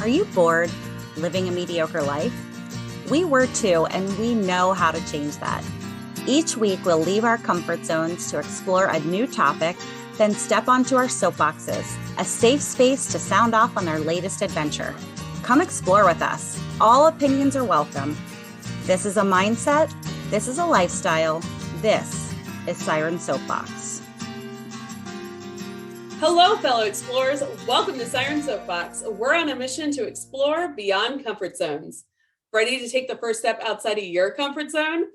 Are you bored living a mediocre life? We were too, and we know how to change that. Each week, we'll leave our comfort zones to explore a new topic, then step onto our soapboxes, a safe space to sound off on our latest adventure. Come explore with us. All opinions are welcome. This is a mindset. This is a lifestyle. This is Siren Soapbox. Hello, fellow explorers. Welcome to Siren Soapbox. We're on a mission to explore beyond comfort zones. Ready to take the first step outside of your comfort zone?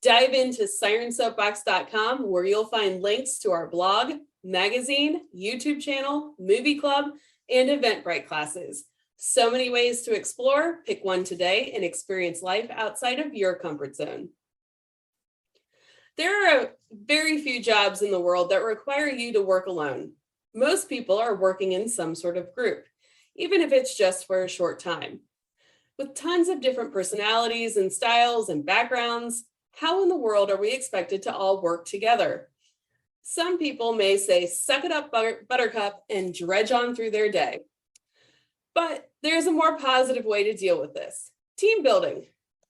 Dive into sirensoapbox.com, where you'll find links to our blog, magazine, YouTube channel, movie club, and Eventbrite classes. So many ways to explore. Pick one today and experience life outside of your comfort zone. There are very few jobs in the world that require you to work alone. Most people are working in some sort of group, even if it's just for a short time. With tons of different personalities and styles and backgrounds, how in the world are we expected to all work together? Some people may say, suck it up, buttercup, and dredge on through their day. But there's a more positive way to deal with this. Team building.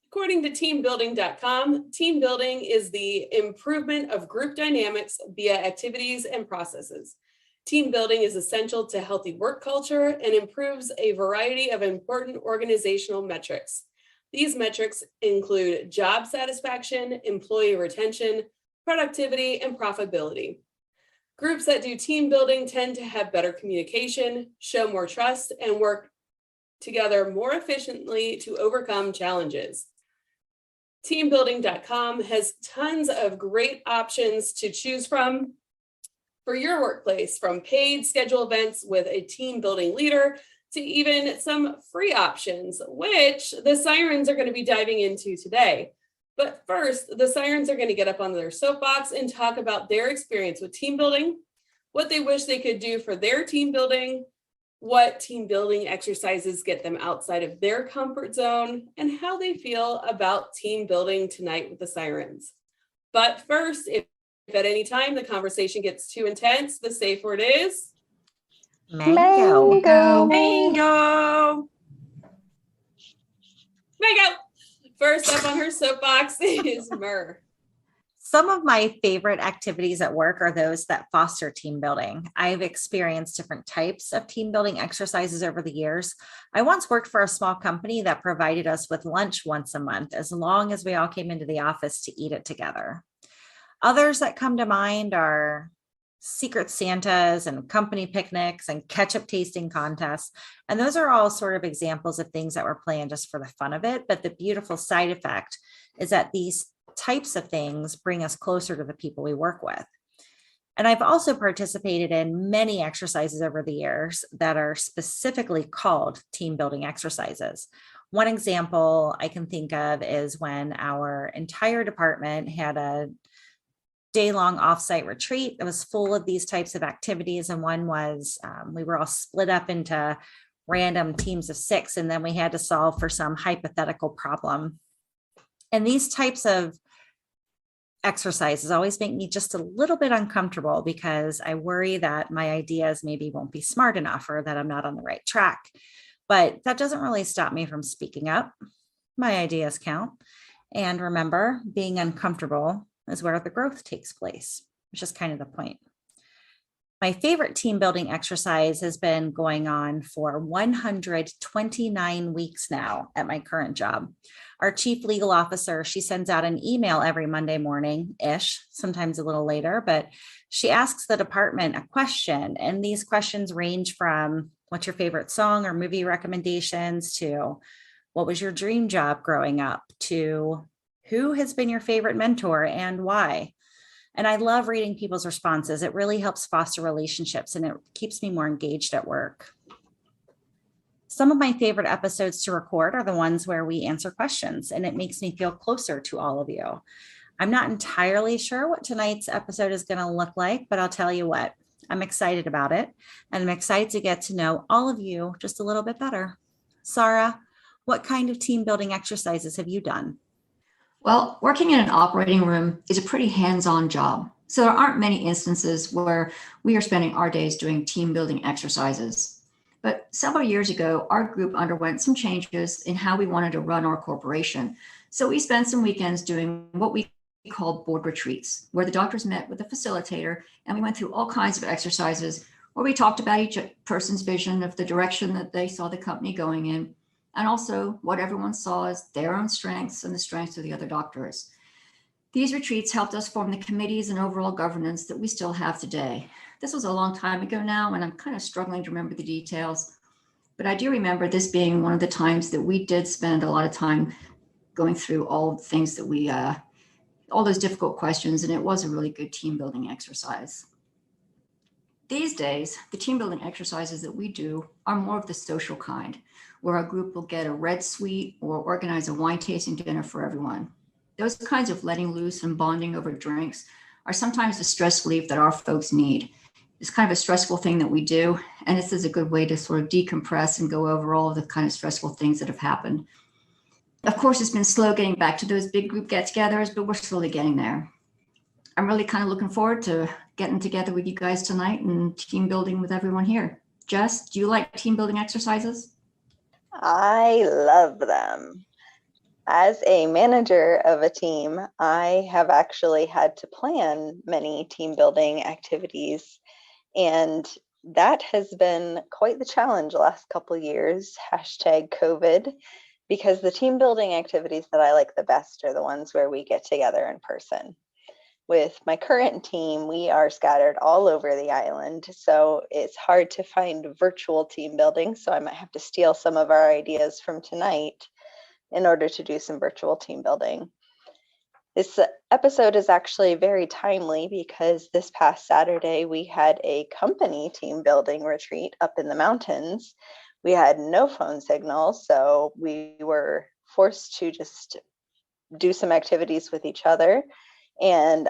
According to teambuilding.com, team building is the improvement of group dynamics via activities and processes. Team building is essential to healthy work culture and improves a variety of important organizational metrics. These metrics include job satisfaction, employee retention, productivity, and profitability. Groups that do team building tend to have better communication, show more trust, and work together more efficiently to overcome challenges. Teambuilding.com has tons of great options to choose from for your workplace, from paid schedule events with a team building leader to even some free options, which the Sirens are going to be diving into today. But first, the Sirens are going to get up on their soapbox and talk about their experience with team building, what they wish they could do for their team building, what team building exercises get them outside of their comfort zone, and how they feel about team building tonight with the Sirens. But first, if at any time the conversation gets too intense, the safe word is Mango. Mango. First up on her soapbox is Myrrh. Some of my favorite activities at work are those that foster team building. I've experienced different types of team building exercises over the years. I once worked for a small company that provided us with lunch once a month, as long as we all came into the office to eat it together. Others that come to mind are secret Santas and company picnics and ketchup tasting contests. And those are all sort of examples of things that were planned just for the fun of it. But the beautiful side effect is that these types of things bring us closer to the people we work with. And I've also participated in many exercises over the years that are specifically called team building exercises. One example I can think of is when our entire department had a day-long offsite retreat that was full of these types of activities. And one was we were all split up into random teams of 6, and then we had to solve for some hypothetical problem. And these types of exercises always make me just a little bit uncomfortable because I worry that my ideas maybe won't be smart enough or that I'm not on the right track. But that doesn't really stop me from speaking up. My ideas count. And remember, being uncomfortable is where the growth takes place, which is kind of the point. My favorite team building exercise has been going on for 129 weeks now at my current job. Our chief legal officer, she sends out an email every Monday morning-ish, sometimes a little later, but she asks the department a question. And these questions range from what's your favorite song or movie recommendations to what was your dream job growing up to who has been your favorite mentor and why? And I love reading people's responses. It really helps foster relationships and it keeps me more engaged at work. Some of my favorite episodes to record are the ones where we answer questions, and it makes me feel closer to all of you. I'm not entirely sure what tonight's episode is going to look like, but I'll tell you what, I'm excited about it. And I'm excited to get to know all of you just a little bit better. Sarah, what kind of team building exercises have you done? Well, working in an operating room is a pretty hands-on job. So there aren't many instances where we are spending our days doing team building exercises. But several years ago, our group underwent some changes in how we wanted to run our corporation. So we spent some weekends doing what we called board retreats, where the doctors met with the facilitator and we went through all kinds of exercises where we talked about each person's vision of the direction that they saw the company going in, and also what everyone saw as their own strengths and the strengths of the other doctors. These retreats helped us form the committees and overall governance that we still have today. This was a long time ago now, and I'm kind of struggling to remember the details, but I do remember this being one of the times that we did spend a lot of time going through all the things that all those difficult questions, and it was a really good team building exercise. These days, the team building exercises that we do are more of the social kind, where our group will get a red suite or organize a wine tasting dinner for everyone. Those kinds of letting loose and bonding over drinks are sometimes the stress relief that our folks need. It's kind of a stressful thing that we do, and this is a good way to sort of decompress and go over all of the kind of stressful things that have happened. Of course, it's been slow getting back to those big group get-togethers, but we're slowly getting there. I'm really kind of looking forward to getting together with you guys tonight and team building with everyone here. Jess, do you like team building exercises? I love them. As a manager of a team, I have actually had to plan many team building activities, and that has been quite the challenge the last couple of years, #COVID, because the team building activities that I like the best are the ones where we get together in person. With my current team, we are scattered all over the island, so it's hard to find virtual team building, so I might have to steal some of our ideas from tonight in order to do some virtual team building. This episode is actually very timely because this past Saturday we had a company team building retreat up in the mountains. We had no phone signal, so we were forced to just do some activities with each other and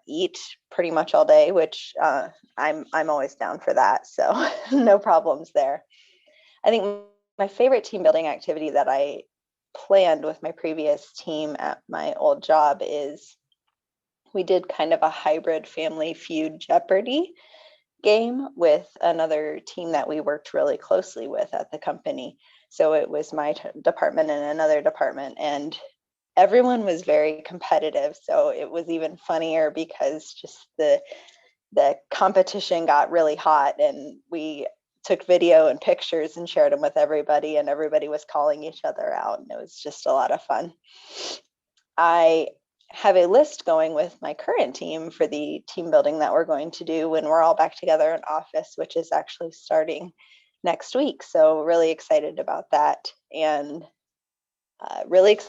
eat pretty much all day, which I'm always down for that, so no problems there. I think my favorite team building activity that I planned with my previous team at my old job is we did kind of a hybrid Family Feud Jeopardy game with another team that we worked really closely with at the company. So it was my department and another department, and everyone was very competitive. So it was even funnier because just the competition got really hot, and we took video and pictures and shared them with everybody, and everybody was calling each other out, and it was just a lot of fun. I have a list going with my current team for the team building that we're going to do when we're all back together in office, which is actually starting next week. So really excited about that, and really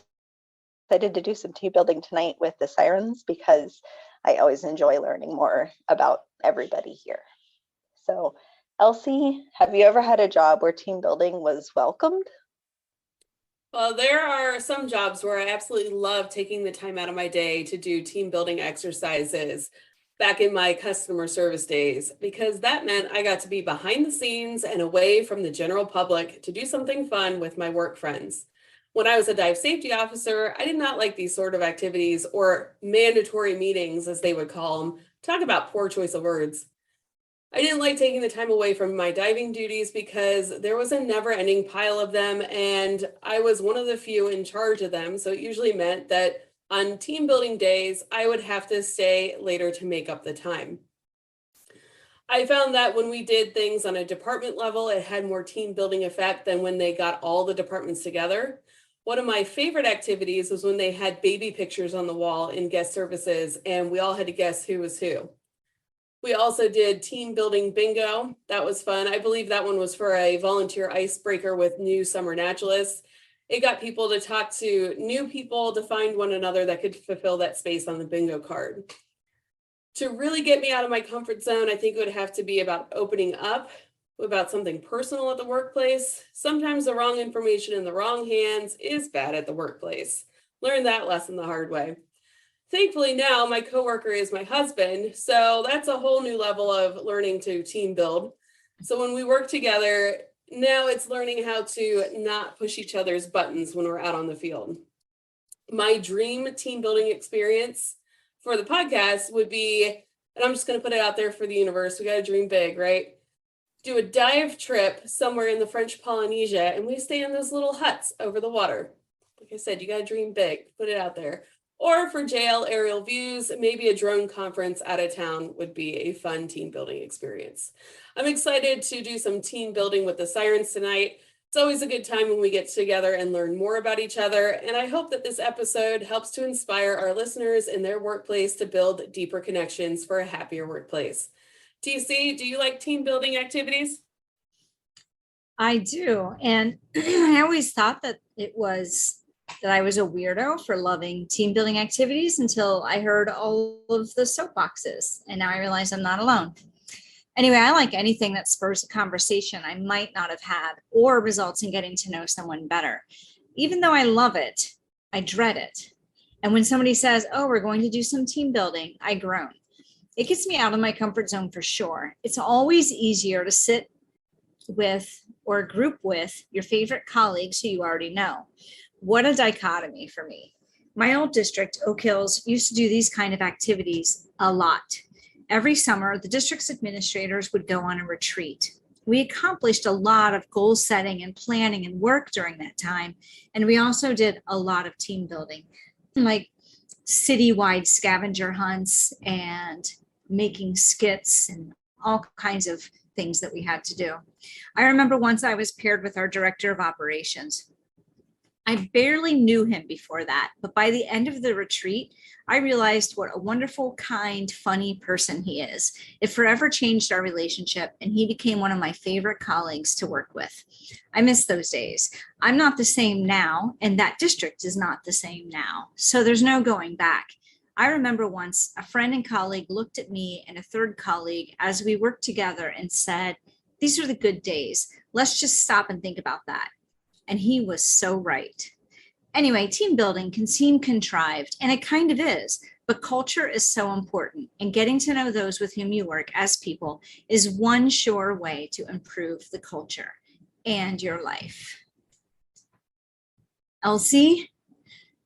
excited to do some team building tonight with the Sirens because I always enjoy learning more about everybody here. So Elsie, have you ever had a job where team building was welcomed? Well, there are some jobs where I absolutely love taking the time out of my day to do team building exercises back in my customer service days, because that meant I got to be behind the scenes and away from the general public to do something fun with my work friends. When I was a dive safety officer, I did not like these sort of activities, or mandatory meetings, as they would call them. Talk about poor choice of words. I didn't like taking the time away from my diving duties because there was a never-ending pile of them, and I was one of the few in charge of them. So it usually meant that on team building days, I would have to stay later to make up the time. I found that when we did things on a department level, it had more team building effect than when they got all the departments together. One of my favorite activities was when they had baby pictures on the wall in guest services, and we all had to guess who was who. We also did team building bingo. That was fun. I believe that one was for a volunteer icebreaker with new summer naturalists. It got people to talk to new people to find one another that could fulfill that space on the bingo card. To really get me out of my comfort zone, I think it would have to be about opening up about something personal at the workplace. Sometimes the wrong information in the wrong hands is bad at the workplace. Learned that lesson the hard way. Thankfully now my coworker is my husband, so that's a whole new level of learning to team build. So when we work together, now it's learning how to not push each other's buttons when we're out on the field. My dream team building experience for the podcast would be, and I'm just going to put it out there for the universe, we got to dream big, right? do a dive trip somewhere in the French Polynesia, and we stay in those little huts over the water. Like I said, you got to dream big, put it out there. Or for jail aerial views, maybe a drone conference out of town would be a fun team building experience. I'm excited to do some team building with the Sirens tonight. It's always a good time when we get together and learn more about each other. And I hope that this episode helps to inspire our listeners in their workplace to build deeper connections for a happier workplace. TC, do you like team building activities? I do. And I always thought that I was a weirdo for loving team building activities until I heard all of the soapboxes. And now I realize I'm not alone. Anyway, I like anything that spurs a conversation I might not have had or results in getting to know someone better. Even though I love it, I dread it. And when somebody says, oh, we're going to do some team building, I groan. It gets me out of my comfort zone for sure. It's always easier to sit with or group with your favorite colleagues who you already know. What a dichotomy for me. My old district, Oak Hills, used to do these kind of activities a lot. Every summer, the district's administrators would go on a retreat. We accomplished a lot of goal setting and planning and work during that time. And we also did a lot of team building, like citywide scavenger hunts and making skits and all kinds of things that we had to do. I remember once I was paired with our director of operations. I barely knew him before that, but by the end of the retreat, I realized what a wonderful, kind, funny person he is. It forever changed our relationship, and he became one of my favorite colleagues to work with. I miss those days. I'm not the same now, and that district is not the same now, so there's no going back. I remember once a friend and colleague looked at me and a third colleague as we worked together and said, "These are the good days. Let's just stop and think about that." And he was so right. Anyway, team building can seem contrived, and it kind of is, but culture is so important, and getting to know those with whom you work as people is one sure way to improve the culture and your life. Elsie,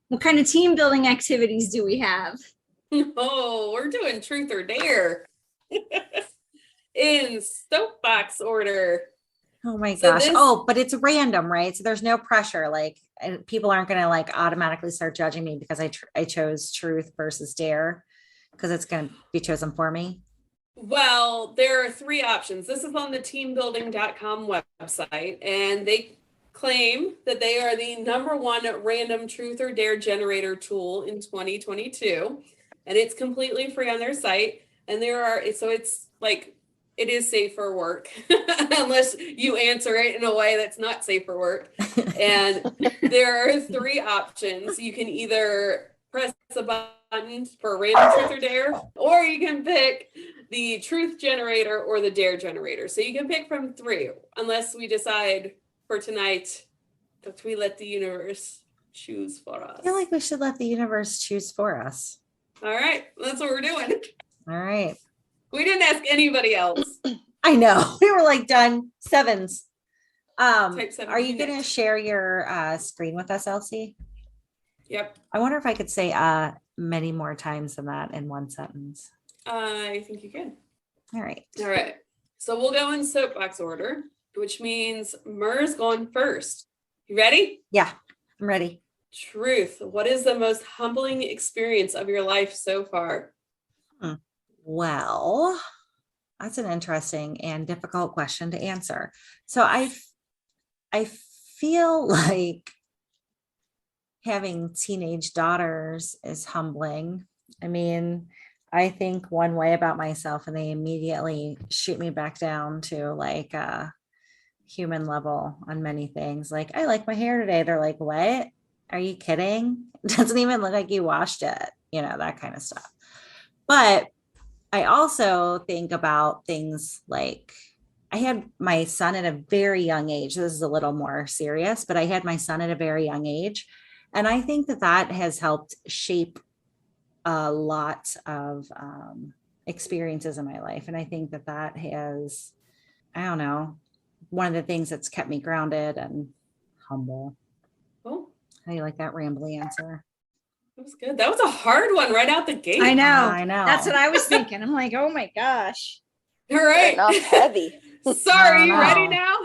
what kind of team building activities do we have? Oh, we're doing truth or dare in soapbox order. Oh my So gosh. this- Oh, but it's random, right? So there's no pressure. Like, and people aren't going to like automatically start judging me because I chose truth versus dare, because it's going to be chosen for me. Well, there are three options. This is on the teambuilding.com website, and they claim that they are the #1 random truth or dare generator tool in 2022, and it's completely free on their site. And it's like, it is safe for work unless you answer it in a way that's not safe for work. And there are three options. You can either press a button for random truth or dare, or you can pick the truth generator or the dare generator. So you can pick from three, unless we decide for tonight that we let the universe choose for us. I feel like we should let the universe choose for us. All right, that's what we're doing. All right. We didn't ask anybody else. I know. We were like done. Sevens. Type 7 Are you going to unit. share your screen with us, Elsie? Yep, I wonder if I could say many more times than that in one sentence. I think you can. All right. All right. So we'll go in soapbox order, which means Mur's going first. You ready? Yeah, I'm ready. Truth. What is the most humbling experience of your life so far? Well, that's an interesting and difficult question to answer. So I feel like having teenage daughters is humbling. I mean, I think one way about myself and they immediately shoot me back down to like a human level on many things. Like, I like my hair today. They're like, what? Are you kidding? It doesn't even look like you washed it, that kind of stuff. But I also think about things like, I had my son at a very young age. This is a little more serious, but I had my son at a very young age. And I think that has helped shape a lot of experiences in my life. And I think that has, I don't know, one of the things that's kept me grounded and humble. Oh, How do you like that rambly answer? that was good. That was a hard one right out the gate. I know. I know. That's what I was thinking. I'm like, oh my gosh. All right. Starting off heavy. Sorry, you ready No. now?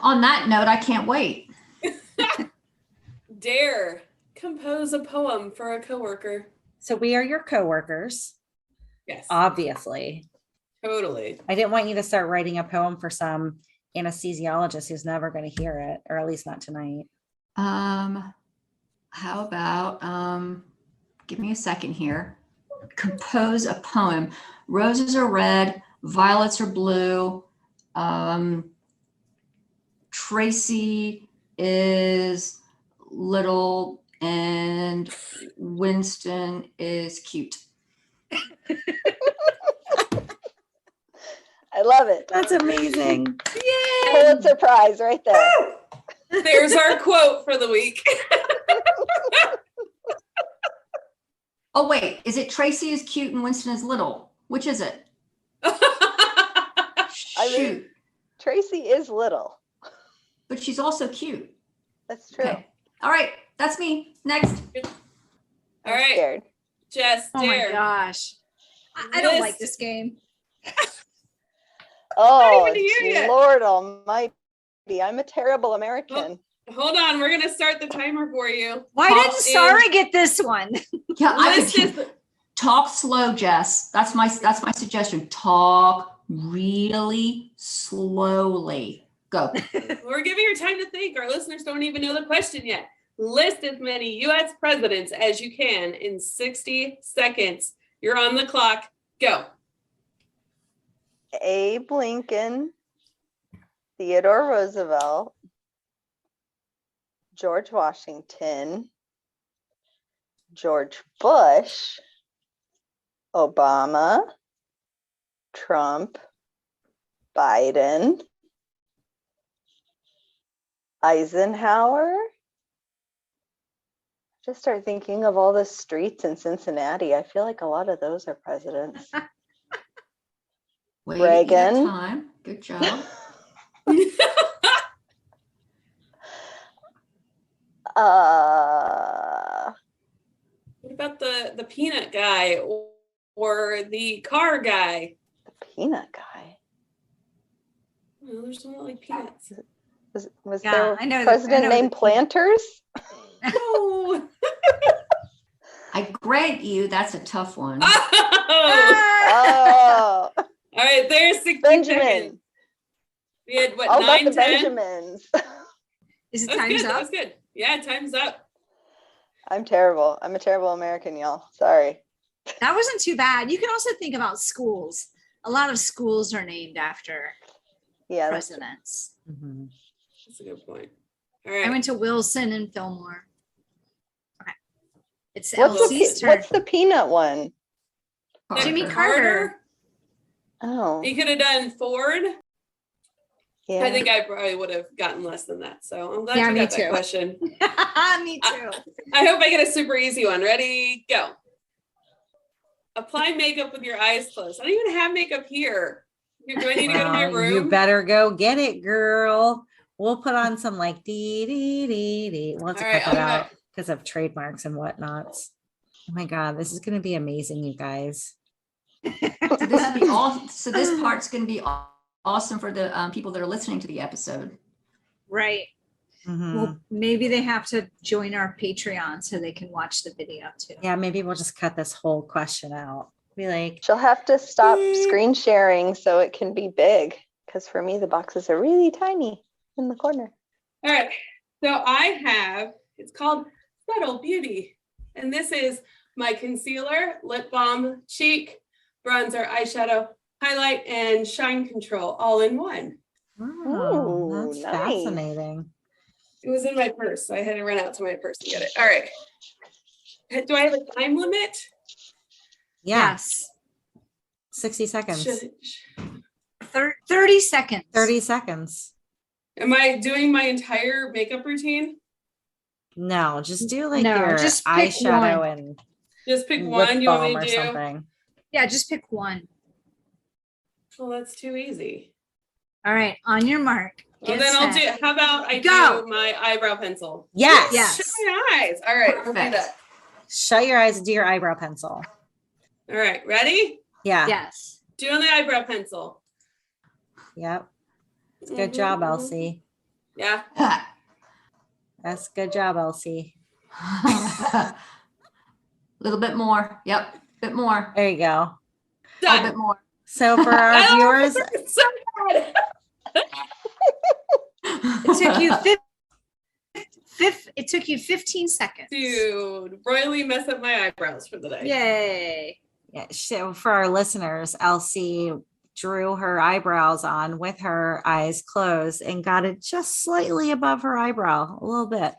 On that note, I can't wait. Dare compose a poem for a coworker. So we are your coworkers, Yes, obviously. totally. I didn't want you to start writing a poem for some anesthesiologist who's never going to hear it, or at least not tonight. How about give me a second here. Compose a poem. Roses are red, violets are blue. Tracy is little and Winston is cute. I love it. That's amazing. Yay! Pulitzer Prize right there. There's our quote for the week. Oh, wait, is it Tracy is cute and Winston is little? Which is it? I mean- Shoot, Tracy is little. but she's also cute. That's true. Okay. All right, that's me. Next. All I'm right, scared. Jess, Oh my dare. gosh. I don't like List- this game. Oh, even here yet. Lord almighty. I'm a terrible American. Hold on, we're gonna start the timer for you. Why Pop didn't Sarah get this one? Yeah, I List could is talk slow, Jess. That's my suggestion. Talk really slowly. Go. We're giving her time to think. Our listeners don't even know the question yet. List as many U.S. presidents as you can in 60 seconds. You're on the clock. Go. Abe Lincoln, Theodore Roosevelt, George Washington, George Bush, Obama, Trump, Biden, Eisenhower. Just start thinking of all the streets in Cincinnati. I feel like a lot of those are presidents. Wait, you got Reagan. time. Good job. What about the peanut guy or the car guy? The peanut guy. Well, there's one that like peanuts. Was Yeah, there I know a the- president I know the named peanut- Planters? Oh. I grant you that's a tough one. Oh. Oh, All right, there's 60 Benjamin. seconds. We had what, All about 9, the 10? Benjamins. Is it That's time's good. That up? was good. Yeah, time's up. I'm terrible. I'm a terrible American, y'all. Sorry. That wasn't too bad. You can also think about schools. A lot of schools are named after Yeah, that's presidents. Mhm. That's a good point. All I right. went to Wilson and Fillmore. Okay. It's what's Elsie's turn. what's the peanut one? Jimmy Carter. Carter. Oh, You could have done Ford. yeah. I think I probably would have gotten less than that. So I'm glad Yeah, you me got that too. question. Me too. I hope I get a super easy one. Ready? Go. Apply makeup with your eyes closed. I don't even have makeup here. Do I need to go to my Well, room? you better go get it, girl. We'll put on some like dee dee dee dee. We'll have to All right, cut that I'll out because of trademarks and whatnots. Oh my God, this is going to be amazing, you guys. So this would be all. So this part's going to be awesome for the people that are listening to the episode. Right. Mhm. Well, maybe they have to join our Patreon so they can watch the video too. Yeah, maybe we'll just cut this whole question out. Be like, She'll have to stop Beep. screen sharing so it can be big. Because for me, the boxes are really tiny in the corner. All right. So I have, it's called Subtle Beauty. And this is my concealer, lip balm, cheek, bronzer, eyeshadow, highlight, and shine control all in one. oh, Ooh, that's nice. fascinating. It was in my purse, so I had to run out to my purse to get it. All right. Do I have a time limit? Yeah, Yes. 60 seconds. 30 seconds. 30 seconds. Am I doing my entire makeup routine? No, just do like No, your just pick eyeshadow one. and Just pick lip one you want balm me or to do? something. Yeah, just pick one. Well, that's too easy. All right. On your mark. Well, Get then I'll set. do, how about I Go. do my eyebrow pencil? Yes. Yes. Shut my eyes. All right, we'll do Perfect. that. Shut your eyes and do your eyebrow pencil. All right, ready? Yeah. Yes. Doing the eyebrow pencil. Yep. Good job, Elsie. Yeah. That's good job, Elsie. A little bit more. Yep. Bit more. There you go. A bit more. So for our viewers, It's so bad. It took you 15 seconds. Dude, royally mess up my eyebrows for the day. Yay. yeah, so for our listeners, Elsie drew her eyebrows on with her eyes closed and got it just slightly above her eyebrow, a little bit.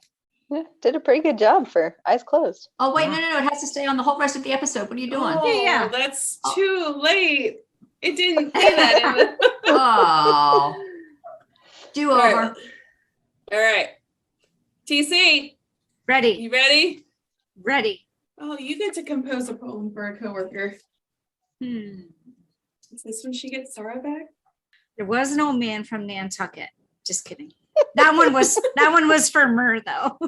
Yeah, did a pretty good job for eyes closed. Oh, wait, Yeah. no. It has to stay on the whole rest of the episode. What are you doing? Oh, Yeah. that's too late. It didn't say that in the Oh. Do All over. right. All right. TC, Ready. you ready? Ready. Oh, you get to compose a poem for a coworker. Hmm. Is this when she gets Sarah back? There was an old man from Nantucket. Just kidding. That one was for Mur though.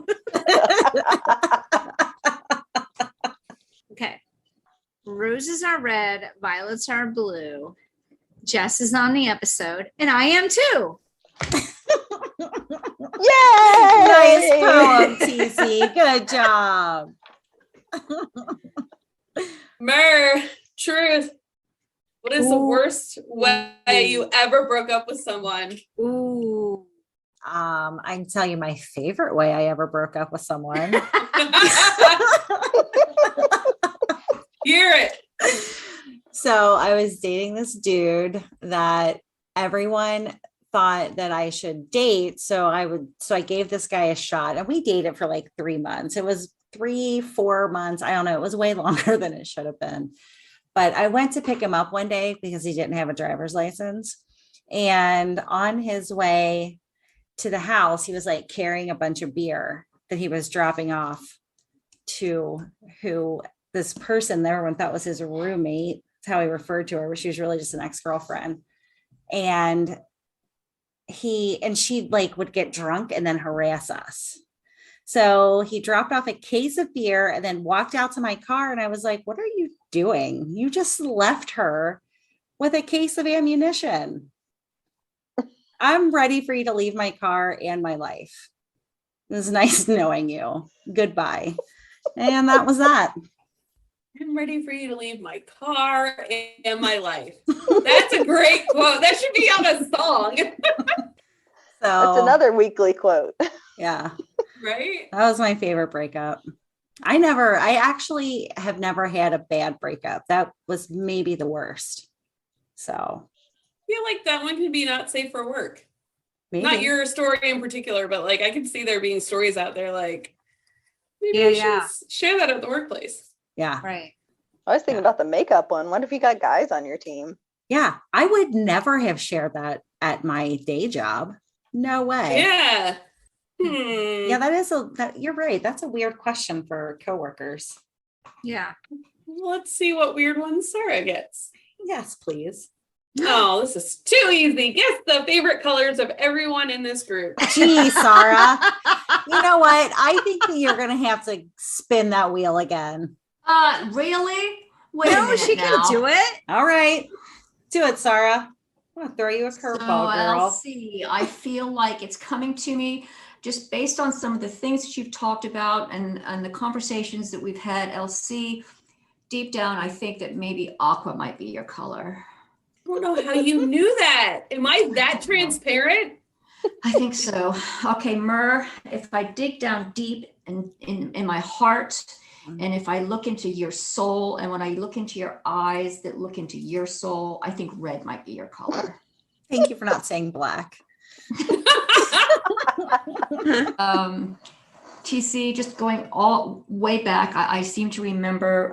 Okay. Roses are red, violets are blue. Jess is on the episode, and I am too. Yay! Nice poem, TC. Good job. Mur, truth. What is the Ooh. worst way you ever broke up with someone? Ooh. I can tell you my favorite way I ever broke up with someone. Hear it. So I was dating this dude that everyone thought that I should date. So I gave this guy a shot, and we dated for like 3 months. It was 3-4 months. I don't know. It was way longer than it should have been. But I went to pick him up one day because he didn't have a driver's license. And on his way to the house, he was like carrying a bunch of beer that he was dropping off to this person that everyone thought was his roommate. That's how he referred to her, but she was really just an ex-girlfriend. And she like would get drunk and then harass us. So he dropped off a case of beer and then walked out to my car. And I was like, what are you doing? You just left her with a case of ammunition. I'm ready for you to leave my car and my life. It was nice knowing you. Goodbye. And that was that. I'm ready for you to leave my car and my life. That's a great quote. That should be on a song. That's So another weekly quote. yeah, Right? that was my favorite breakup. I actually have never had a bad breakup. That was maybe the worst. So I feel like that one could be not safe for work. maybe. Not your story in particular, but like I could see there being stories out there like maybe Yeah, I yeah. should share that at the workplace. Yeah. Right. I was thinking about the makeup one. What if you got guys on your team? Yeah. I would never have shared that at my day job. No way. Yeah. Yeah, that you're right. That's a weird question for coworkers. Yeah. Let's see what weird ones Sarah gets. Yes, please. Oh, this is too easy. Guess the favorite colors of everyone in this group. Gee, Sarah. You know what? I think that you're gonna have to spin that wheel again. Really? Wait a No, minute she now. can do it. All right. Do it, Sarah. I'm gonna throw you a So curveball, I'll girl. see. I feel like it's coming to me just based on some of the things that you've talked about and the conversations that we've had, LC. Deep down, I think that maybe aqua might be your color. I don't know how you knew that. Am I that transparent? I think so. Okay, Mur, if I dig down deep in my heart, and if I look into your soul, and when I look into your eyes that look into your soul, I think red might be your color. Thank you for not saying black. TC, just going all way back, I seem to remember,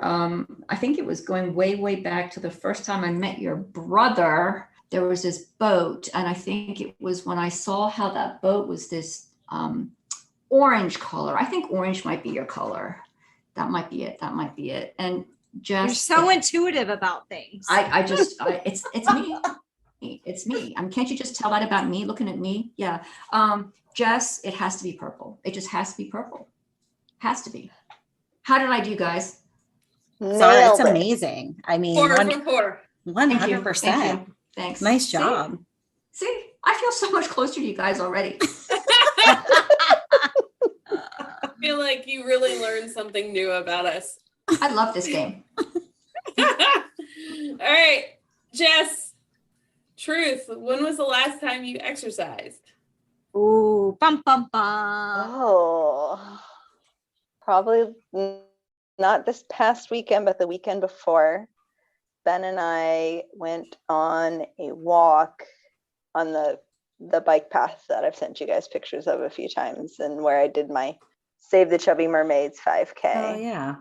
I think it was going way, way back to the first time I met your brother. There was this boat, and I think it was when I saw how that boat was this orange color. I think orange might be your color. That might be it. That might be it. And You're just so intuitive about things. it's me. It's me. Can't you just tell that about me looking at me? Yeah. Jess, it has to be purple. It just has to be purple. Has to be. How did I do, guys? Sorry, it's Nailed it. Four amazing. I mean, for four. Thank you. 100%. Thanks. Nice See? job. See, I feel so much closer to you guys already. I feel like you really learned something new about us. I love this game. All right, Jess, truth. When was the last time you exercised? Ooh, bum bum bum. Oh, probably not this past weekend, but the weekend before. Ben and I went on a walk on the bike path that I've sent you guys pictures of a few times, and where I did my Save the Chubby Mermaids 5K. Oh yeah.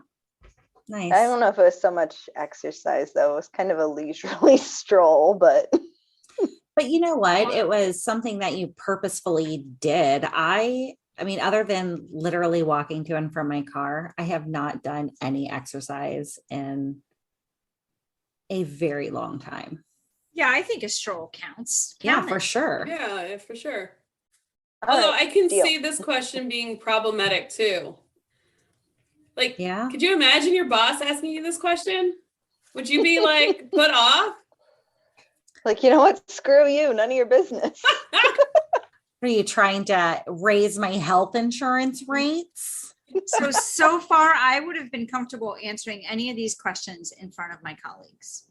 Nice. I don't know if it was so much exercise though. It was kind of a leisurely stroll, but you know what? It was something that you purposefully did. I mean, other than literally walking to and from my car, I have not done any exercise in a very long time. Yeah, I think a stroll counts. Yeah, Count for it. sure. Yeah, for sure. all Although right, I can deal. see this question being problematic too. Like, Yeah. could you imagine your boss asking you this question? Would you be like put off? Like, you know what? Screw you. None of your business. Are you trying to raise my health insurance rates? So far, I would have been comfortable answering any of these questions in front of my colleagues.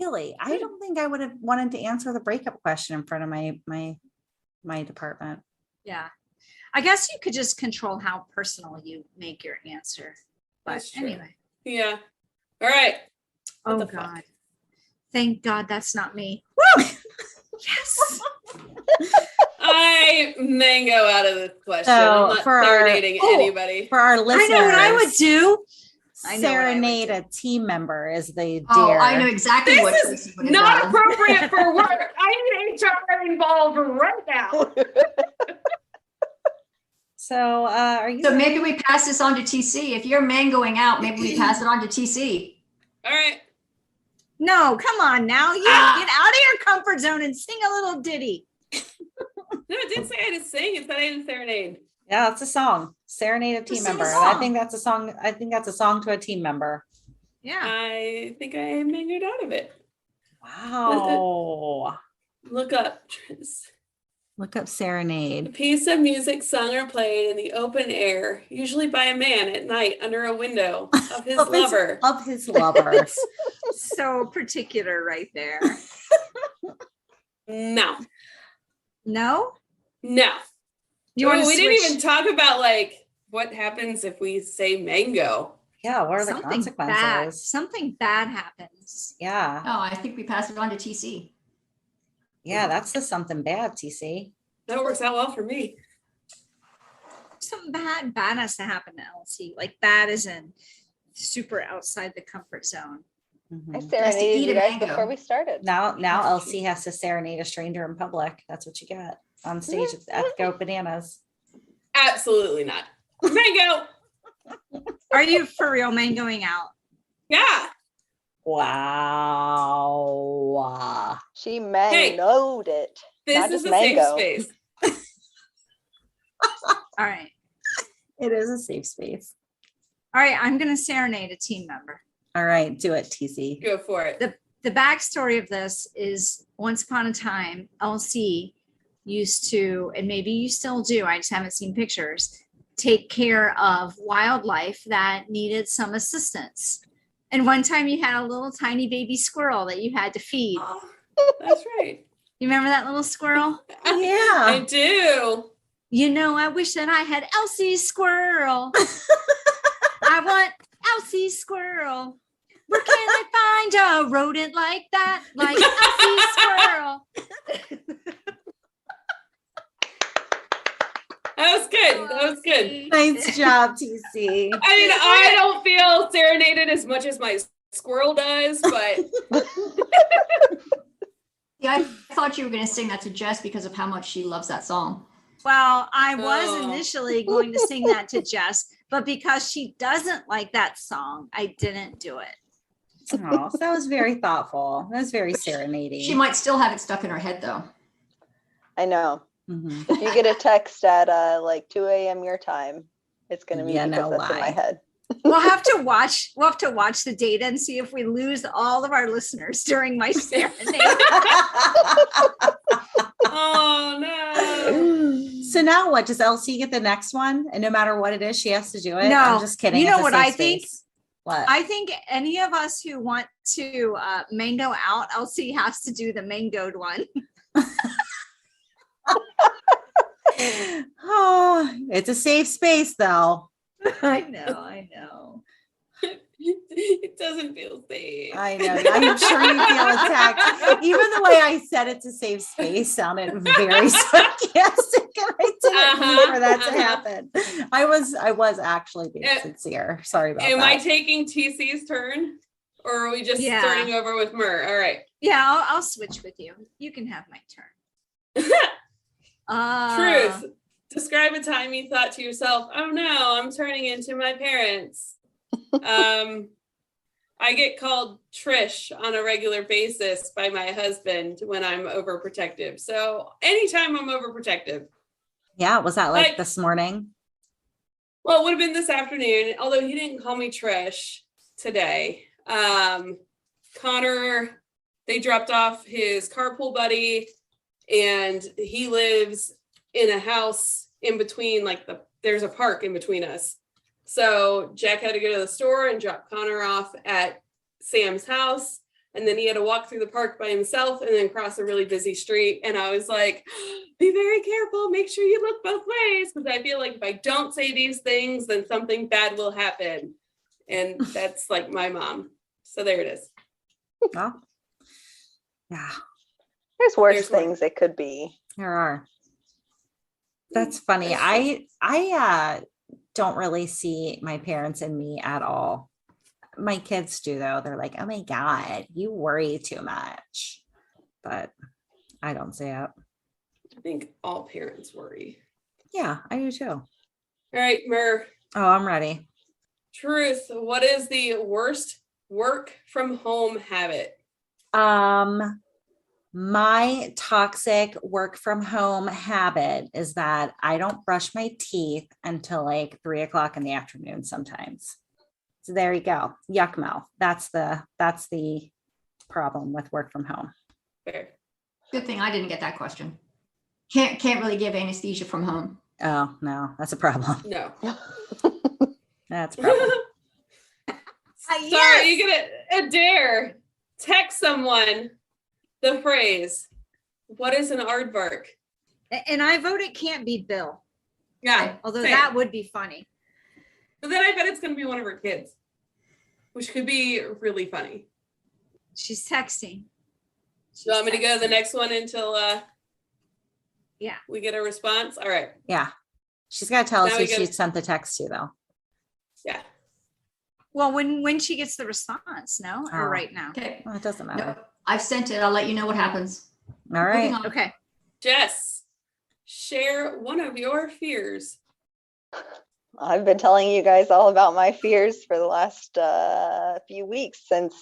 Really? I don't think I would have wanted to answer the breakup question in front of my department. Yeah. I guess you could just control how personal you make your answer. But That's true. anyway. Yeah. All right. What Oh the fuck? God. Thank God that's not me. Woo! Yes. I mango out of the question. So, I'm not for our- serenading Oh, anybody. For our I listeners, know what I would do. I know what I would serenade do. a team member is the Oh, dare. I know exactly what This Tracy is would have not done. appropriate for work. I need HR involved right now. So are you So maybe we pass this on to TC. If you're mangoing out, maybe we pass it on to TC. All right. No, come on now. You get out of your comfort zone and sing a little ditty. No, it didn't say I had to sing. It said I had to serenade. Yeah, it's a song. Serenade a team Just sing a member. song. I think that's a song. I think that's a song to a team member. Yeah. I think I mangoed out of it. Wow. Look up, Tris. Look up A serenade. piece of music sung or played in the open air, usually by a man at night under a window of his lover. Of his lover. So particular right there. No. No? No. You want to we switch? didn't even talk about like what happens if we say mango. Yeah, what are the Something bad. consequences? Something bad happens. Yeah. No, I think we pass it on to TC. Yeah, that's the something bad, TC. That works out well for me. Something bad has to happen to LC. Like bad is in super outside the comfort zone. Mhm. I serenaded eat you a guys mango. before we started. Now That's LC has to serenade a stranger in public. That's what you get on stage at Go Bananas. Absolutely not. Mango. Are you for real mangoing out? Yeah. Wow. She mangoed it. This Not is just a safe mango. space. All right. It is a safe space. All right. I'm going to serenade a team member. All right, do it, TC. Go for it. The backstory of this is once upon a time, LC used to, and maybe you still do, I just haven't seen pictures, take care of wildlife that needed some assistance. And one time you had a little tiny baby squirrel that you had to feed. Oh, that's right. You remember that little squirrel? I Yeah. do. You know, I wish that I had Elsie's squirrel. I want Elsie's squirrel. Where can I find a rodent like that? Like Elsie's squirrel. That was good. That was good. Nice job, TC. I mean, I don't feel serenaded as much as my squirrel does, but Yeah, I thought you were going to sing that to Jess because of how much she loves that song. Well, I was Oh. initially going to sing that to Jess, but because she doesn't like that song, I didn't do it. Oh, so that was very thoughtful. That was very serenading. She might still have it stuck in her head though. I know. Mhm. If you get a text at like 2 a.m. your time, it's gonna be Yeah, because no that's in my lie. head. We'll have to watch the data and see if we lose all of our listeners during my serenade. So now what? Does Elsie get the next one? And no matter what it is, she has to do it? No, I'm just kidding. you know It's a what safe I think? space. What? I think any of us who want to mango out, Elsie has to do the mangoed one. Oh, it's a safe space though. I know. It doesn't feel safe. I know. I'm sure you feel attacked. Even the way I said it's a safe space sounded very sarcastic, and I didn't mean for that to happen. I was actually being sincere. Sorry about Am that. I taking TC's turn, or are we just starting over with Mur? All right. Yeah, I'll switch with you. You can have my turn. Truth. Describe a time you thought to yourself, "Oh no, I'm turning into my parents." I get called Trish on a regular basis by my husband when I'm overprotective. So anytime I'm overprotective. Yeah, was that like this morning? Well, it would have been this afternoon, although he didn't call me Trish today. Connor, they dropped off his carpool buddy, and he lives in a house in between, there's a park in between us. So Jack had to go to the store and drop Connor off at Sam's house. And then he had to walk through the park by himself and then cross a really busy street. And I was like, be very careful. Make sure you look both ways. Because I feel like if I don't say these things, then something bad will happen. And that's like my mom. So there it is. Well, yeah. There's worse things it could be. There are. That's funny. I don't really see my parents and me at all. My kids do though. They're like, oh my God, you worry too much. But I don't see it. I think all parents worry. Yeah, I do too. All right, Mur. Oh, I'm ready. Truth. What is the worst work from home habit? My toxic work from home habit is that I don't brush my teeth until like 3 o'clock in the afternoon sometimes. So there you go. Yuck mouth. That's the problem with work from home. Fair. Good thing I didn't get that question. Can't really give anesthesia from home. Oh no, that's a problem. No. That's a problem. Sorry, you get a dare. Text someone the phrase, what is an aardvark? And I vote it can't be Bill. Yeah. Although same. that would be funny. But then I bet it's going to be one of her kids, which could be really funny. She's texting. Do you want me to go to the next one until we get a response? All right. Yeah. She's got to tell us Now who we she gotta- sent the text to though. Yeah. Well, when she gets the response, no? Or Oh. right now? Okay. Well, it doesn't matter. No, I've sent it. I'll let you know what happens. All right. Moving on. Okay. Jess, share one of your fears. I've been telling you guys all about my fears for the last few weeks since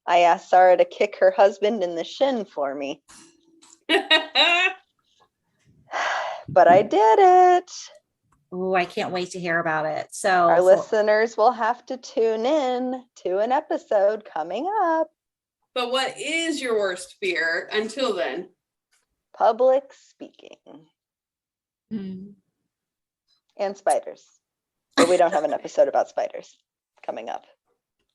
I asked Sarah to kick her husband in the shin for me. But I did it. Oh, I can't wait to hear about it. So Our listeners will have to tune in to an episode coming up. But what is your worst fear until then? Public speaking Hmm. and spiders. But we don't have an episode about spiders coming up.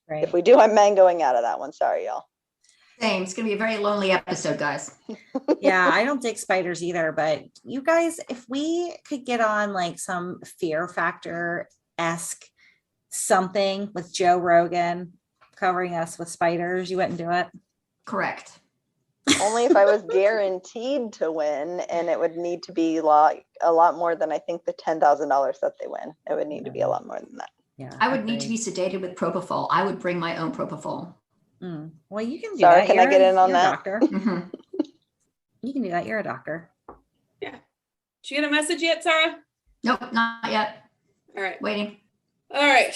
right. If we do, I'm mangoing out of that one. Sorry, y'all. Same. It's going to be a very lonely episode, guys. Yeah, I don't dig spiders either, but you guys, if we could get on like some Fear Factor-esque something with Joe Rogan covering us with spiders, you wouldn't do it? Correct. Only if I was guaranteed to win, and it would need to be like a lot more than I think the $10,000 that they win. It would need to be a lot more than that. Yeah. I would need to be sedated with propofol. I would bring my own propofol. Well, you can do Sorry, that. can I get in on you're a that? Doctor. Mhm. You can do that. You're a doctor. Did you get a message yet, Sarah? Nope, not yet. All right. Waiting. All right.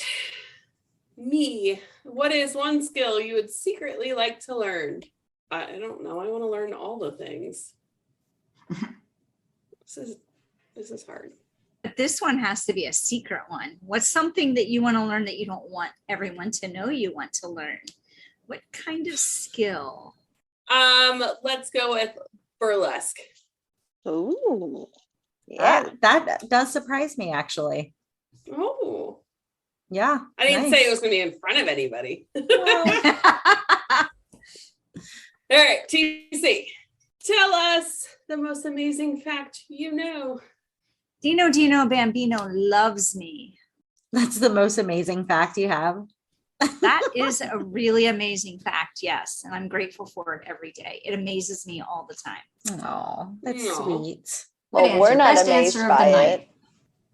Me, what is one skill you would secretly like to learn? I don't know. I want to learn all the things. This is hard. But this one has to be a secret one. What's something that you want to learn that you don't want everyone to know you want to learn? What kind of skill? Let's go with burlesque. Ooh. Yeah. That does surprise me, actually. Oh, Yeah. I didn't nice. say it was going to be in front of anybody. Well, All right, TC, tell us the most amazing fact you know. Dino Bambino loves me. that's the most amazing fact you have. That is a really amazing fact, yes. And I'm grateful for it every day. It amazes me all the time. Oh, that's Aw. sweet. Well, Good we're answer. not Best amazed answer of the by night. it.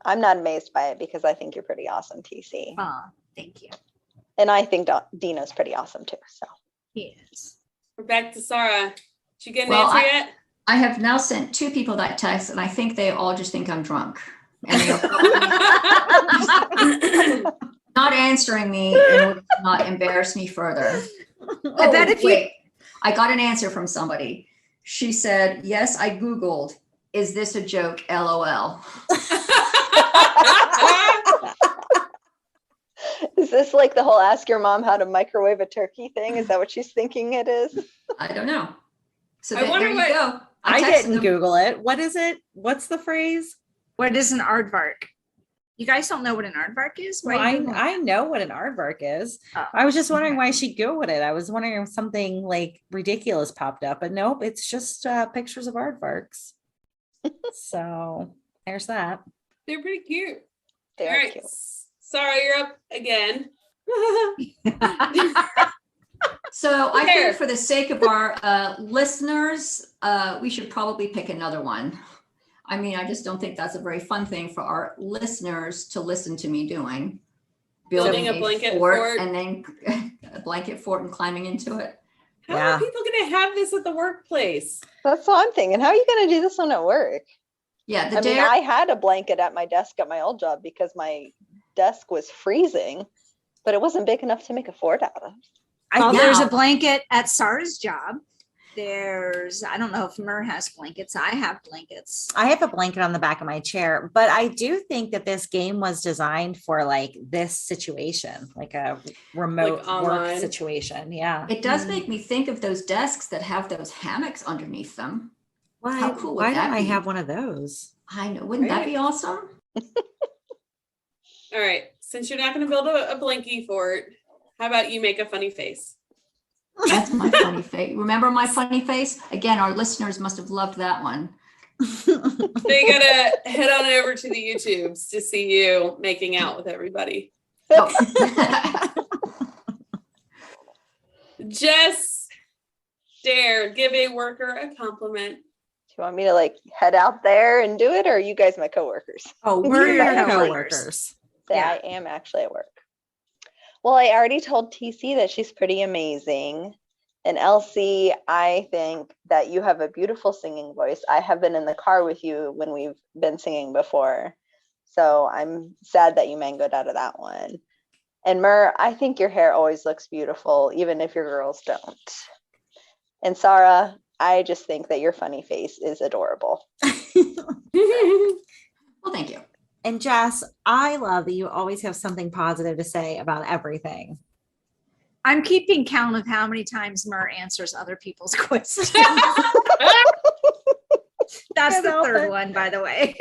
I'm not amazed by it because I think you're pretty awesome, TC. Oh, thank you. And I think Dino's pretty awesome too. So He is. We're back to Sarah. Did you get an Well, answer yet? I have now sent 2 people that text, and I think they all just think I'm drunk. And they are probably not answering me in order to not embarrass me further. I bet if you- wait, I got an answer from somebody. She said, yes, I Googled, is this a joke? LOL. is this like the whole ask your mom how to microwave a turkey thing? Is that what she's thinking it is? I don't know. So I wonder there you what- go. I texted didn't them. Google it. What is it? What's the phrase? What is an aardvark? You guys don't know what an aardvark is? Why Well, are you Googling I it? know what an aardvark is. Oh, I was just wondering okay. why she Googled it. I was wondering if something like ridiculous popped up, but nope, it's just pictures of aardvarks. So there's that. They're pretty cute. They All are right, cute. Sarah, you're up again. So I There. think for the sake of our listeners, we should probably pick another one. I mean, I just don't think that's a very fun thing for our listeners to listen to me doing. Building a blanket fort. and then a blanket fort and climbing into it. How Yeah. are people going to have this at the workplace? That's what I'm thinking. How are you going to do this one at work? Yeah, the I mean, dare. I had a blanket at my desk at my old job because my desk was freezing, but it wasn't big enough to make a fort out of. Well, there's Now- a blanket at Sarah's job. I don't know if Mur has blankets. I have blankets. I have a blanket on the back of my chair, but I do think that this game was designed for like this situation, like a remote work online. situation. Yeah. It does make me think of those desks that have those hammocks underneath them. Why, How cool would why that don't I be? have one of those? I know, wouldn't that be awesome? All right, since you're not going to build a blankie fort, how about you make a funny face? That's my funny face. Remember my funny face? Again, our listeners must have loved that one. So you got to head on over to the YouTubes to see you making out with everybody. Oh. Just dare give a worker a compliment. Do you want me to like head out there and do it, or are you guys my coworkers? Oh, We're we're your your coworkers. coworkers. Say Yeah. I am actually at work. Well, I already told TC that she's pretty amazing. And Elsie, I think that you have a beautiful singing voice. I have been in the car with you when we've been singing before. So I'm sad that you mangoed out of that one. And Mur, I think your hair always looks beautiful, even if your girls don't. And Sarah, I just think that your funny face is adorable. Well, thank you. And Jess, I love that you always have something positive to say about everything. I'm keeping count of how many times Mur answers other people's questions. That's Can't the help third it. one, by the way.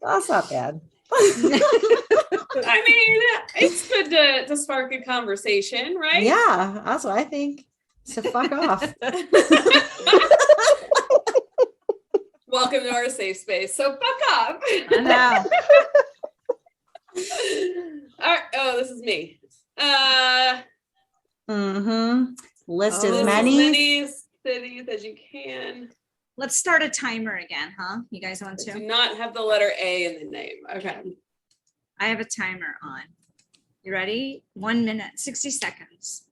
That's not bad. I mean, it's good to spark a conversation, right? Yeah, that's what I think. So fuck off. Welcome to our safe space. So fuck off. I know. All right. Oh, this is me. Mm-hmm. List Oh. as List many. cities as you can. Let's start a timer again, huh? You guys want Do to? not have the letter A in the name. Okay. I have a timer on. You ready? 1 minute, 60 seconds.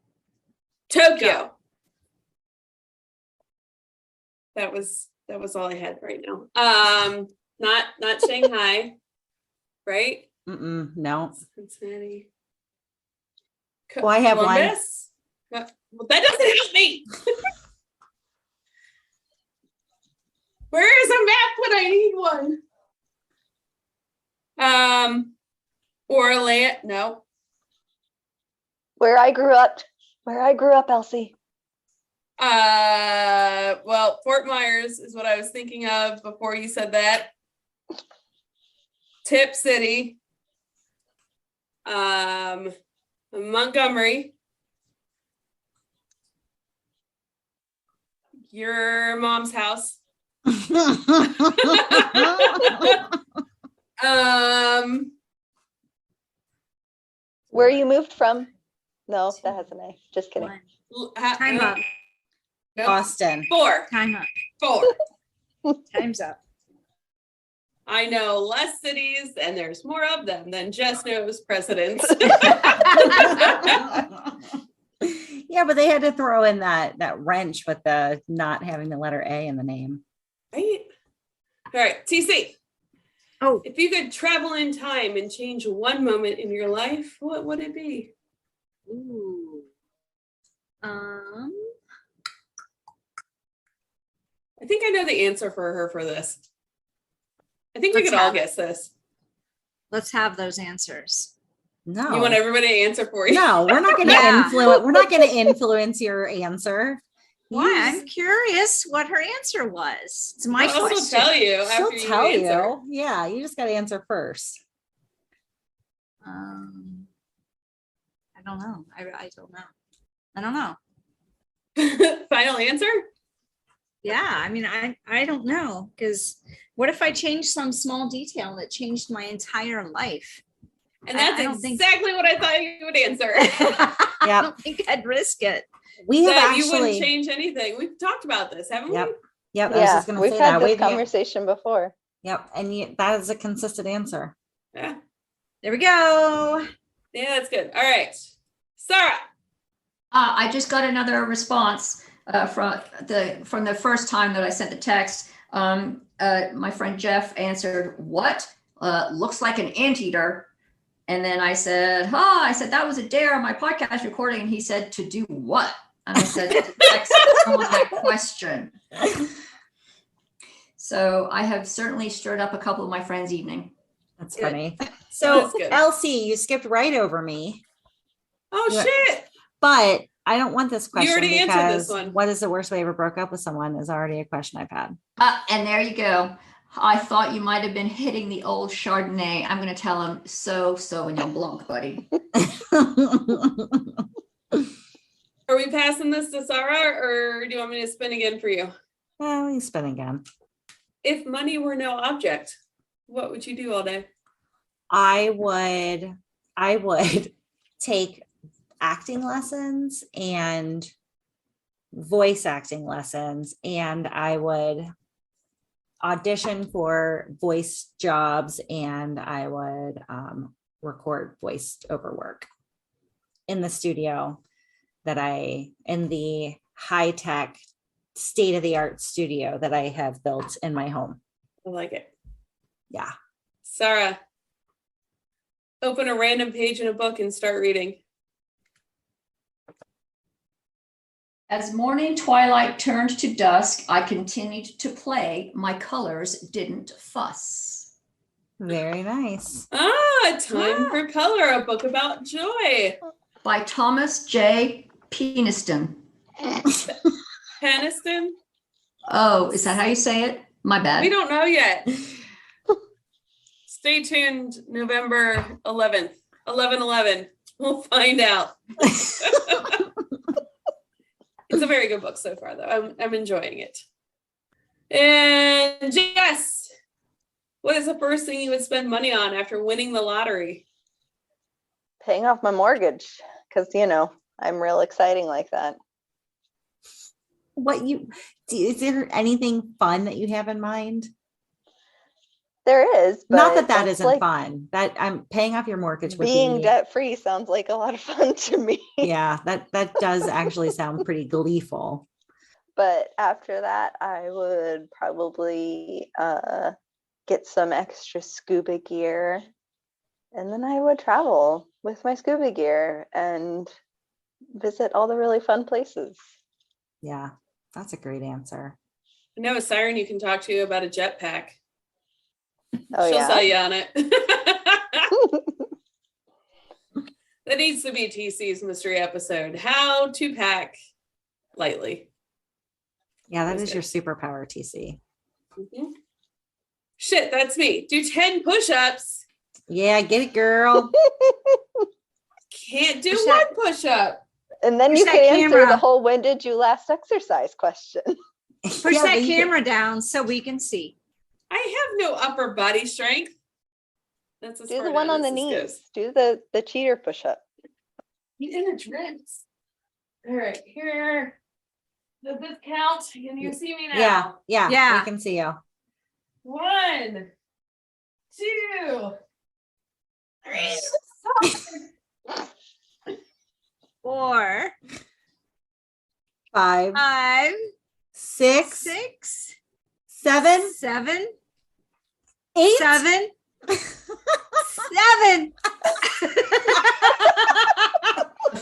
Tokyo. That was all I had right now. Not Shanghai, right? No. Cincinnati. Well, I have one. Columbus? Well, that doesn't help me. Where is a map when I need one? Orlando. No. Where I grew up, Elsie. Well, Fort Myers is what I was thinking of before you said that. Tip City, Montgomery, your mom's house, Where you moved from? No, that has an A. Just kidding. Time up. Nope. Boston. 4. Time up. 4. Time's up. I know less cities and there's more of them than just knows presidents. Yeah, but they had to throw in that wrench with the not having the letter A in the name. Right? All right, TC. Oh, If you could travel in time and change one moment in your life, what would it be? ooh. I think I know the answer for her for this. I think we Let's could all have it. guess this. Let's have those answers. No. You want everybody to answer for you? No, we're not going to Yeah. influence. We're not going to influence your answer. Why? You I'm curious what her answer was. It's my I'll also question. tell you She'll after tell you answer. you. Yeah, you just got to answer first. I don't know. I don't know. I don't know. Final answer? Yeah, I mean, I don't know, because what if I changed some small detail that changed my entire life? And that's I don't think- exactly what I thought you would answer. I Yep. don't think I'd risk it. We have That you wouldn't actually. change anything. We've talked about this, haven't Yep. we? Yep. I was Yeah, just going to we've say had that. this We've- conversation before. Yep. And that is a consistent answer. Yeah. There we go. Yeah, that's good. All right. Sarah. I just got another response from the first time that I sent the text. My friend Jeff answered, "What? Looks like an anteater." And then I said, I said, "That was a dare on my podcast recording." And he said, "To do what?" And I said, "To text someone that question." So I have certainly stirred up a couple of my friends' evening. That's Good. funny. So, That's good. Elsie, you skipped right over me, Oh, Yeah. shit. but I don't want this question already answered because this one. what is the worst way I ever broke up with someone is already a question I've had. And there you go. I thought you might have been hitting the old Chardonnay. I'm going to tell him so in your blanc, buddy. Are we passing this to Sarah or do you want me to spin again for you? Well, you spin again. If money were no object, what would you do all day? I would take acting lessons and voice acting lessons, and I would audition for voice jobs, and I would record voice over work in the studio in the high-tech state-of-the-art studio that I have built in my home. I like it. Yeah. Sarah, open a random page in a book and start reading. As morning twilight turned to dusk, I continued to play. My colors didn't fuss. Very nice. Time for Color, a book about joy. By Thomas J. Peniston. Peniston? Oh, is that how you say it? My bad. We don't know yet. Stay tuned November 11th, 11/11. We'll find out. It's a very good book so far, though. I'm enjoying it. And Jess, what is the first thing you would spend money on after winning the lottery? Paying off my mortgage, because I'm real exciting like that. Is there anything fun that you have in mind? There is, but Not that that's isn't like fun. That I'm paying off your mortgage would being be debt free sounds like a lot of fun to me. yeah, that does actually sound pretty gleeful. But after that, I would probably get some extra scuba gear, and then I would travel with my scuba gear and visit all the really fun places. Yeah, that's a great answer. I know a Siren you can talk to about a jetpack. Oh, She'll yeah. sell you on it. That needs to be TC's mystery episode. How to pack lightly. Yeah, that That's is your superpower, TC. Mhm. Shit, that's me. Do 10 push-ups. Yeah, get it, girl. Can't do Push one that- push-up. And then Push you that could answer camera. the whole when did you last exercise question. Push Yeah, that but you can- camera down so we can see. I have no upper body strength. That's as Do far the one down on the as this knees. goes. Do the cheater push up. He's in a dress. All right, here. Does this count? Can you see me now? Yeah, Yeah. we can see you. 1, 2, 3. 4, 5, 5, 6, 6, 7, 7, 8. 7, 7.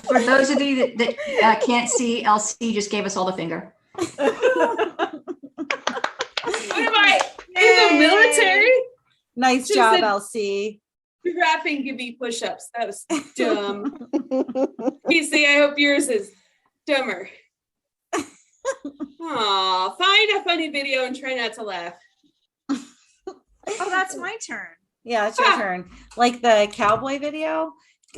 For those of you that can't see, LC just gave us all the finger. What am I? In the military? Nice She job, said- LC. Rapping give me push-ups. That was dumb. PC, I hope yours is dumber. Aw, find a funny video and try not to laugh. Oh, that's my turn. Yeah, it's your turn. Like the cowboy video.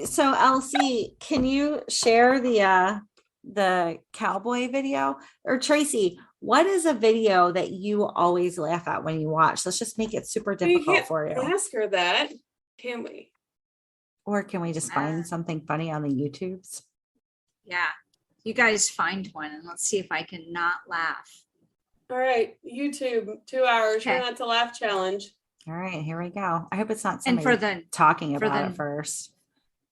So LC, can you share the cowboy video? Or Tracy, what is a video that you always laugh at when you watch? Let's just make it super We difficult can't for you. ask her that, can we? Or can we just find something funny on the YouTubes? Yeah. You guys find one and let's see if I can not laugh. All right, YouTube, 2 hours, try Okay. not to laugh challenge. All right, here we go. I hope it's not And somebody for the talking for about the- it first.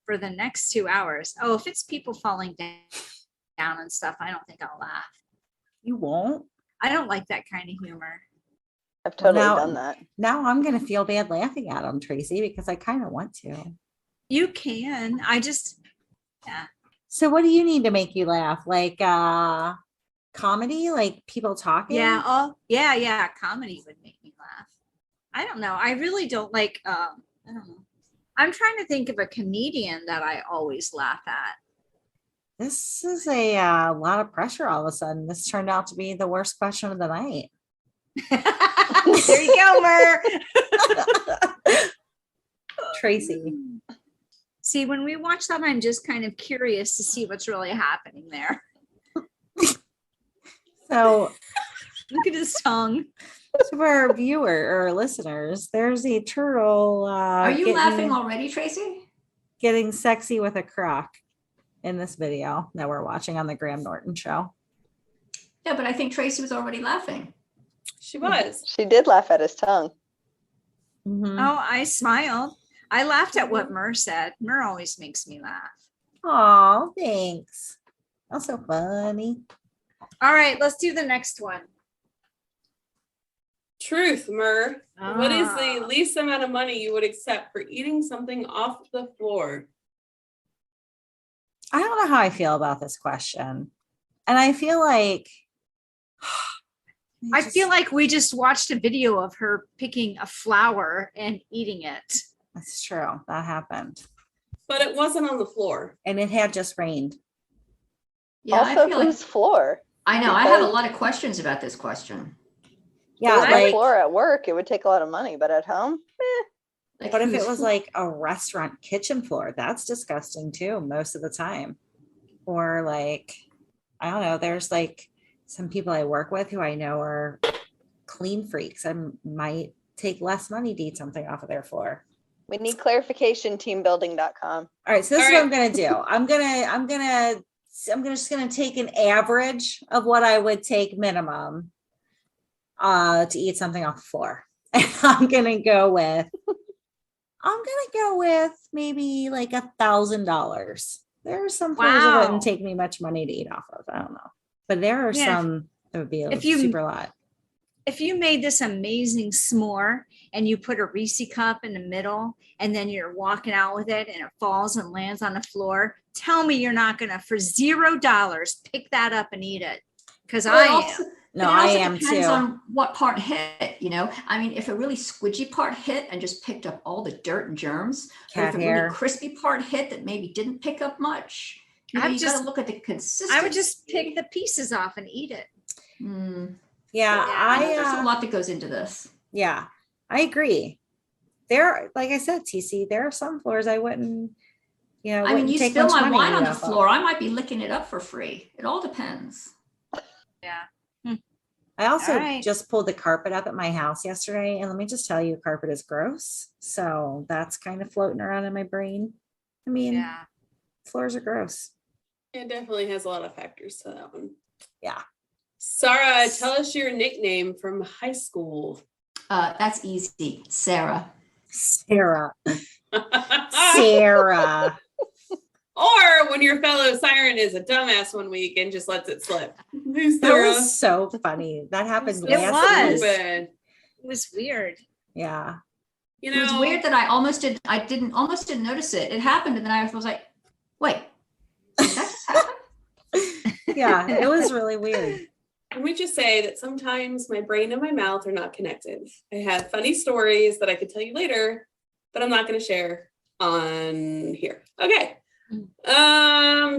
for the next 2 hours. Oh, if it's people falling down and stuff, I don't think I'll laugh. You won't? I don't like that kind of humor. I've totally now- done that. Now I'm gonna feel bad laughing at them, Tracy, because I kind of want to. You can. I just So what do you need to make you laugh? Like comedy, like people talking? yeah, oh yeah, comedy would make me laugh. I don't know. I really don't like I don't know. I'm trying to think of a comedian that I always laugh at. This is a lot of pressure all of a sudden. This turned out to be the worst question of the night. There you go, Mer. Tracy. See, when we watch that, I'm just kind of curious to see what's really happening there. So Look at his tongue. to our viewer or listeners, there's a turtle Are you laughing already, Tracy? getting sexy with a croc in this video that we're watching on the Graham Norton show. Yeah, but I think Tracy was already laughing. She was. She did laugh at his tongue. Mhm. Oh, I smiled. I laughed at what Mer said. Mer always makes me laugh. Oh, thanks. That's so funny. All right, let's do the next one. Truth, Mer. What is the Ah. least amount of money you would accept for eating something off the floor? I don't know how I feel about this question. And I feel like I feel like we just watched a video of her picking a flower and eating it. that's true. That happened. But it wasn't on the floor. And it had just rained. Yeah, I Also, feel like whose floor? I know. I have a because- lot of questions about this question. Yeah, If it was like the floor at work, it would take a lot of money, but at home, Like, what if whose it was floor? like a restaurant kitchen floor? That's disgusting too, most of the time. Or like, I don't know, there's like some people I work with who I know are clean freaks and might take less money to eat something off of their floor. we need clarification, teambuilding.com. All right, so this All is what right. I'm gonna do. I'm just gonna take an average of what I would take minimum to eat something off the floor. And I'm gonna go with maybe like $1,000. There are some floors that Wow. wouldn't take me much money to eat off of. I don't know. But there are Yeah, some that would be a if you- super lot. If you made this amazing s'more and you put a Reese cup in the middle and then you're walking out with it and it falls and lands on the floor, tell me you're not gonna, for $0, pick that up and eat it. Because Well, I it am. also- No, but it I also am depends too. on what part hit, you know. I mean, if a really squidgy part hit and just picked up all the dirt and germs, or Cat if a hair. really crispy part hit that maybe didn't pick up much, you know, I'm you got just- to look at the consistency. I would just pick the pieces off and eat it. Mm, Yeah, Yeah, I know there's a I lot that goes into this. yeah. I agree. There, like I said, TC, there are some floors I wouldn't, I mean, wouldn't you take spill much my money wine on the off of. floor, I might be licking it up for free. It all depends. Yeah. I also All right. just pulled the carpet up at my house yesterday, and let me just tell you, carpet is gross. So that's kind of floating around in my brain. I mean, Yeah. floors are gross. It definitely has a lot of factors to that one. Yeah. Sarah, tell us your nickname from high school. That's easy. Sarah. Sarah. Sarah. Or when your fellow siren is a dumbass one week and just lets it slip. Who's That Sarah? was so funny. That happened So last week. stupid. It was weird. Yeah. You It was know, weird that I almost didn't notice it. It happened, and then I was like, wait, did that just happen? Yeah, it was really weird. let me just say that sometimes my brain and my mouth are not connected. I have funny stories that I could tell you later, but I'm not going to share on here. Okay.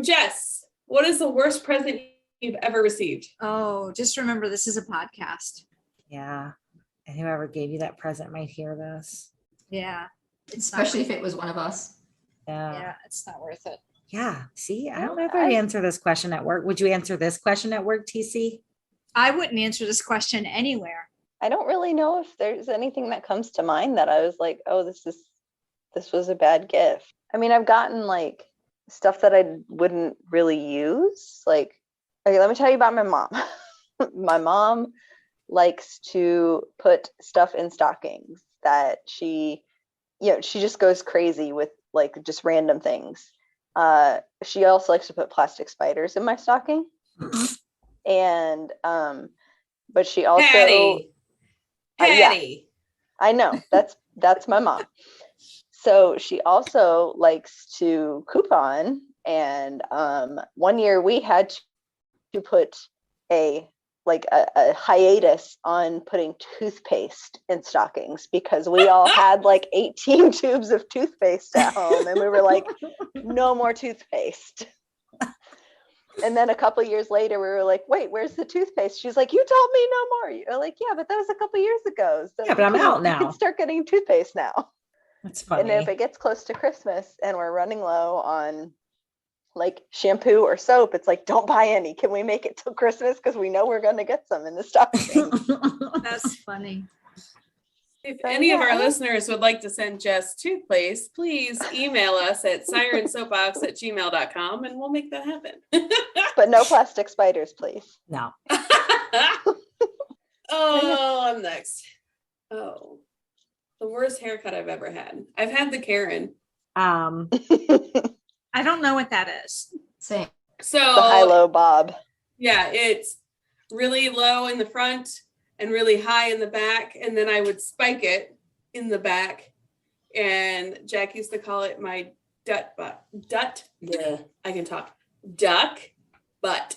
Jess, what is the worst present you've ever received? Oh, just remember this is a podcast. Yeah. And whoever gave you that present might hear this. Yeah. It's Especially if it was one of us. Yeah. Yeah, it's not worth it. Yeah. See, I don't know if I'd answer this question at work. Would you answer this question at work, TC? I wouldn't answer this question anywhere. I don't really know if there's anything that comes to mind that I was like, oh, this was a bad gift. I mean, I've gotten like stuff that I wouldn't really use. Like, okay, let me tell you about my mom. My mom likes to put stuff in stockings that she just goes crazy with, like, just random things. She also likes to put plastic spiders in my stocking. And but she also Patty. yeah, I know, that's my mom. So she also likes to coupon, and one year we had to put a hiatus on putting toothpaste in stockings because we all had like 18 tubes of toothpaste at home, and we were like, no more toothpaste. And then a couple years later, we were like, wait, where's the toothpaste? She's like, you told me no more. You're like, yeah, but that was a couple years ago. So Yeah, but I'm out now. You can start getting toothpaste now. That's funny. And then if it gets close to Christmas and we're running low on like shampoo or soap, it's like, don't buy any. Can we make it till Christmas? Because we know we're going to get some in the stocking. That's funny. If So, any of yeah. our listeners would like to send Jess toothpaste, please email us at sirensoapbox@gmail.com and we'll make that happen. But no plastic spiders, please. No. Oh, I'm next. Oh, the worst haircut I've ever had. I've had the Karen. Um, I don't know what that is. Same. So The high-low bob. yeah, it's really low in the front and really high in the back, and then I would spike it in the back, and Jack used to call it my duck butt. I can talk. Duck butt.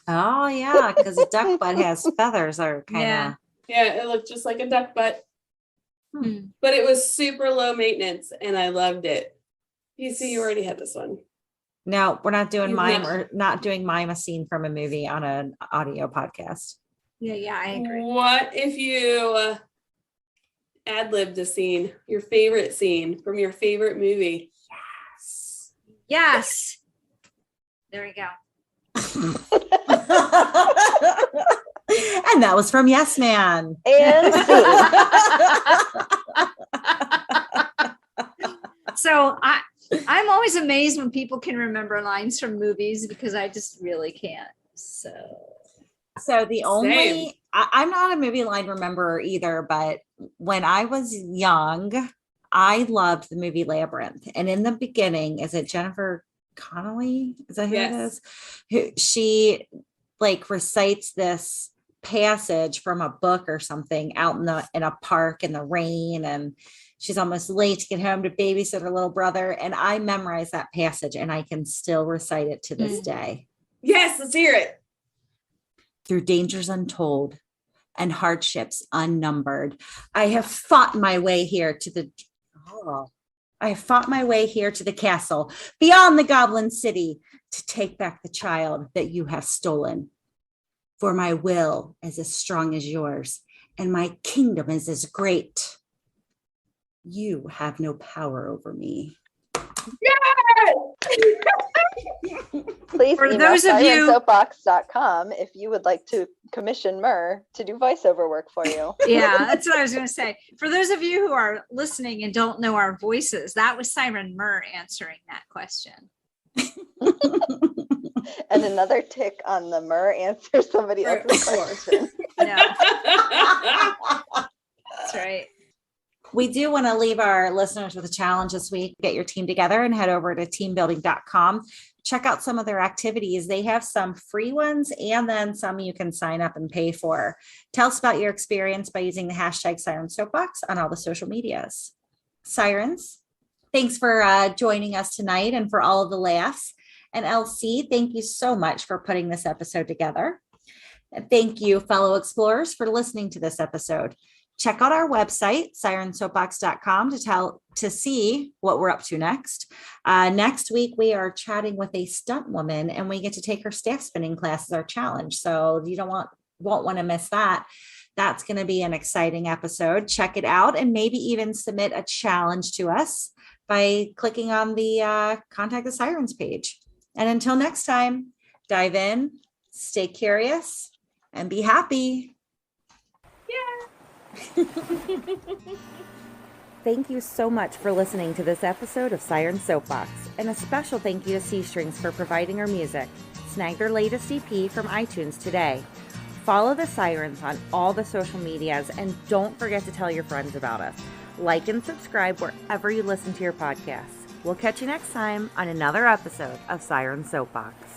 oh yeah, because a duck butt has feathers or kind of. Yeah. Yeah, it looked just like a duck butt, Hmm. but it was super low maintenance, and I loved it. You see, you already had this one. No, we're not doing You've mime. not- We're not doing mime a scene from a movie on an audio podcast. Yeah, I agree. What if you ad-libbed a scene, your favorite scene from your favorite movie? Yes. There we go. And that was from Yes Man. And So I'm always amazed when people can remember lines from movies because I just really can't. So the only, Same. I'm not a movie line rememberer either, but when I was young, I loved the movie Labyrinth. And in the beginning, is it Jennifer Connelly? Is that who Yes. it is? Who she like recites this passage from a book or something out in a park in the rain, and she's almost late to get home to babysit her little brother. And I memorized that passage and I can still recite it to this day. Yes, let's hear it. Through dangers untold and hardships unnumbered, I have fought my way here to the castle beyond the goblin city to take back the child that you have stolen. For my will is as strong as yours, and my kingdom is as great You have no power over me. Please For email those of you- sirensoapbox.com if you would like to commission Myrrh to do voiceover work for you. Yeah, that's what I was going to say. For those of you who are listening and don't know our voices, that was Siren Murr answering that question. And another tick on the Myrrh answer somebody Right, else's of course. question. No, that's right. We do want to leave our listeners with a challenge this week. Get your team together and head over to teambuilding.com. Check out some of their activities. They have some free ones and then some you can sign up and pay for. Tell us about your experience by using the hashtag Siren Soapbox on all the social medias. Sirens, thanks for joining us tonight and for all of the laughs. And LC, thank you so much for putting this episode together. And thank you, fellow explorers, for listening to this episode. Check out our website, sirensoapbox.com, to see what we're up to next. Next week, we are chatting with a stunt woman, and we get to take her staff spinning class as our challenge. So you won't want to miss that. That's going to be an exciting episode. Check it out and maybe even submit a challenge to us by clicking on the Contact the Sirens page. And until next time, dive in, stay curious, and be happy. Thank you so much for listening to this episode of Siren Soapbox, and a special thank you to C Strings for providing our music. Snag their latest EP from iTunes today. Follow the Sirens on all the social medias, and don't forget to tell your friends about us. Like and subscribe wherever you listen to your podcasts. We'll catch you next time on another episode of Siren Soapbox.